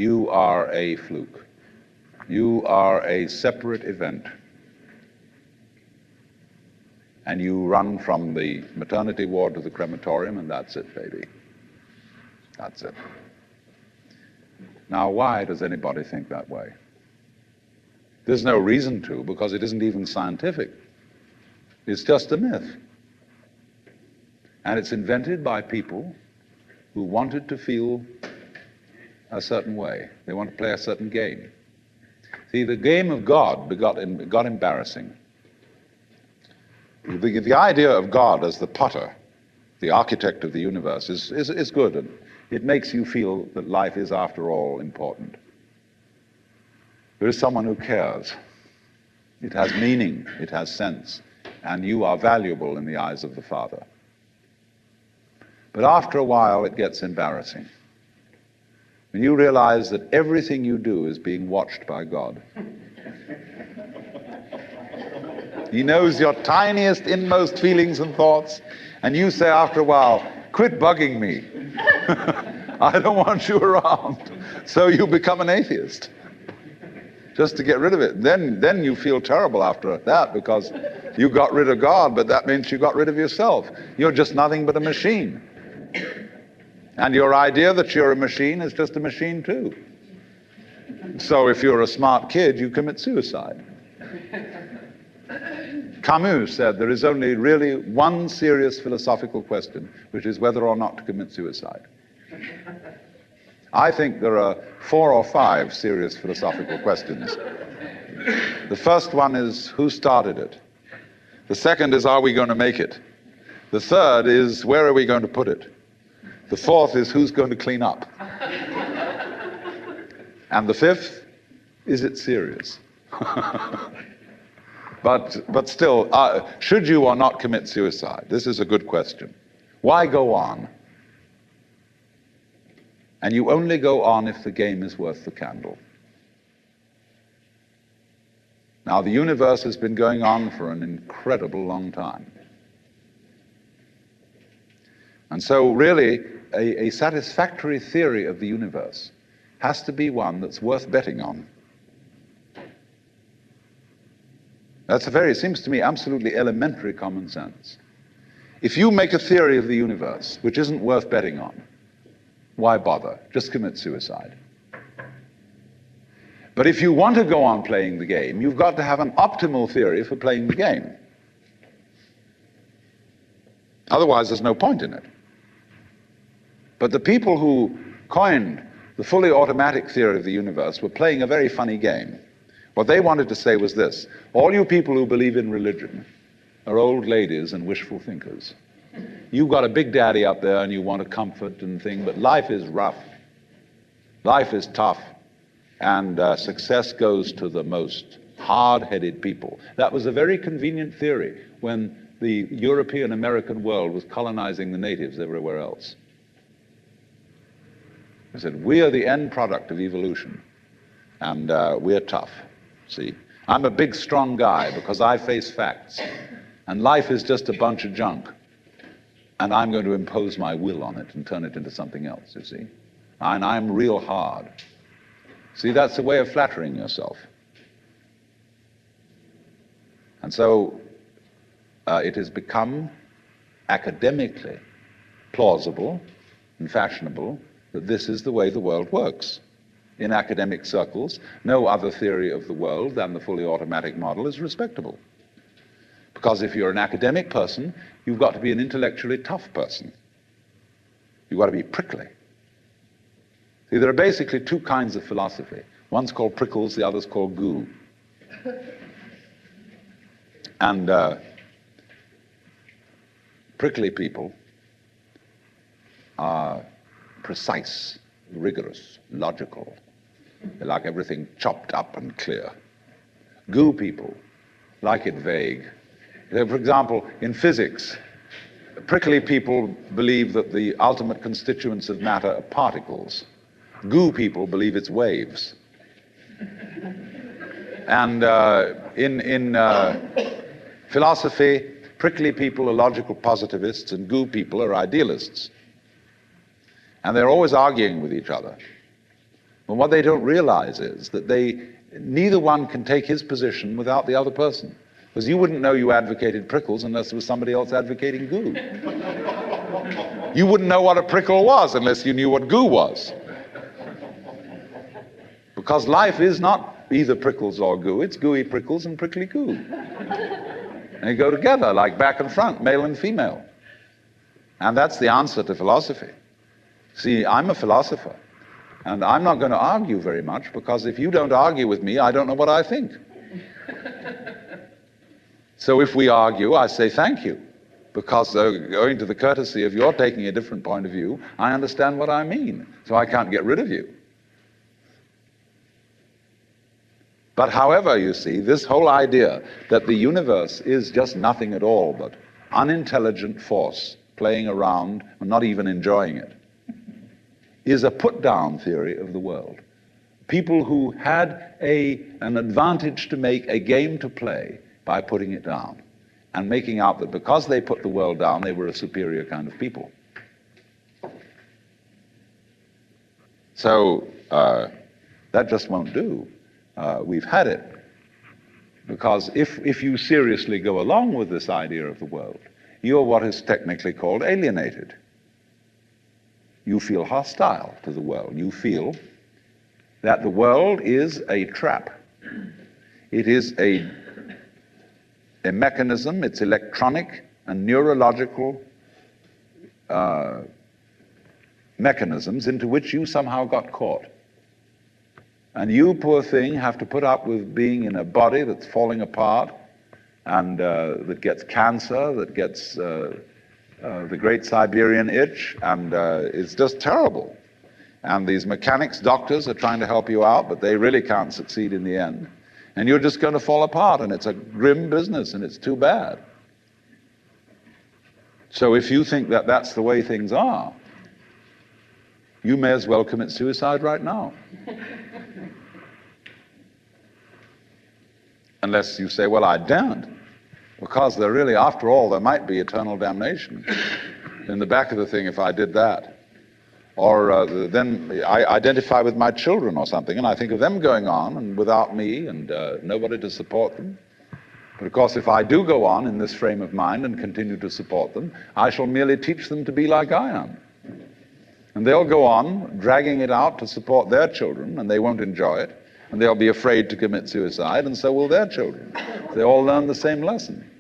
you are a fluke. You are a separate event. And you run from the maternity ward to the crematorium, and that's it, baby. That's it. Now, why does anybody think that way? There's no reason to, because it isn't even scientific. It's just a myth. And it's invented by people who wanted to feel a certain way. They want to play a certain game. See, the game of God got embarrassing. The idea of God as the potter, the architect of the universe, is good, and it makes you feel that life is, after all, important. There is someone who cares. It has meaning, it has sense, and you are valuable in the eyes of the Father. But after a while, it gets embarrassing. When you realize that everything you do is being watched by God. He knows your tiniest, inmost feelings and thoughts, and you say after a while, quit bugging me. I don't want you around. So you become an atheist, just to get rid of it. Then you feel terrible after that, because you got rid of God, but that means you got rid of yourself. You're just nothing but a machine. And your idea that you're a machine is just a machine too. So if you're a smart kid, you commit suicide. Camus said there is only really one serious philosophical question, which is whether or not to commit suicide. I think there are 4 or 5 serious philosophical questions. The first one is, who started it? The second is, are we going to make it? The third is, where are we going to put it? The fourth is, who's going to clean up? And the fifth, is it serious? But still, should you or not commit suicide? This is a good question. Why go on? And you only go on if the game is worth the candle. Now, the universe has been going on for an incredible long time. And so really, a satisfactory theory of the universe has to be one that's worth betting on. That's seems to me, absolutely elementary common sense. If you make a theory of the universe which isn't worth betting on, why bother? Just commit suicide. But if you want to go on playing the game, you've got to have an optimal theory for playing the game. Otherwise, there's no point in it. But the people who coined the fully automatic theory of the universe were playing a very funny game. What they wanted to say was this: all you people who believe in religion are old ladies and wishful thinkers. You've got a big daddy up there and you want a comfort and thing, but life is rough. Life is tough. And success goes to the most hard-headed people. That was a very convenient theory when the European American world was colonizing the natives everywhere else. They said, we are the end product of evolution, and we're tough. See, I'm a big, strong guy because I face facts, and life is just a bunch of junk, and I'm going to impose my will on it and turn it into something else, you see. And I'm real hard. See, that's a way of flattering yourself. And so it has become academically plausible and fashionable that this is the way the world works. In academic circles, no other theory of the world than the fully automatic model is respectable. Because if you're an academic person, you've got to be an intellectually tough person. You've got to be prickly. See, there are basically 2 kinds of philosophy. One's called prickles, the other's called goo. And prickly people are precise, rigorous, logical. They like everything chopped up and clear. Goo people like it vague. For example, in physics, prickly people believe that the ultimate constituents of matter are particles. Goo people believe it's waves. And in philosophy, prickly people are logical positivists and goo people are idealists. And they're always arguing with each other. And what they don't realize is that neither one can take his position without the other person. Because you wouldn't know you advocated prickles unless there was somebody else advocating goo. You wouldn't know what a prickle was unless you knew what goo was. Because life is not either prickles or goo, it's gooey prickles and prickly goo. And they go together like back and front, male and female. And that's the answer to philosophy. See, I'm a philosopher, and I'm not going to argue very much, because if you don't argue with me, I don't know what I think. So if we argue, I say thank you, because owing to the courtesy of your taking a different point of view, I understand what I mean, so I can't get rid of you. But however, you see, this whole idea that the universe is just nothing at all but unintelligent force playing around and not even enjoying it is a put-down theory of the world. People who had an advantage to make, a game to play, by putting it down and making out that because they put the world down, they were a superior kind of people. So that just won't do. We've had it. Because if you seriously go along with this idea of the world, you're what is technically called alienated. You feel hostile to the world. You feel that the world is a trap. It is a mechanism, it's electronic and neurological mechanisms into which you somehow got caught. And you, poor thing, have to put up with being in a body that's falling apart and that gets cancer, that gets the great Siberian itch, and it's just terrible. And these mechanics doctors are trying to help you out, but they really can't succeed in the end. And you're just going to fall apart, and it's a grim business, and it's too bad. So if you think that that's the way things are, you may as well commit suicide right now. Unless you say, well, I daren't, because there really, after all, there might be eternal damnation in the back of the thing if I did that. Or then I identify with my children or something, and I think of them going on and without me and nobody to support them. But of course, if I do go on in this frame of mind and continue to support them, I shall merely teach them to be like I am. And they'll go on dragging it out to support their children, and they won't enjoy it, and they'll be afraid to commit suicide, and so will their children. They all learn the same lesson.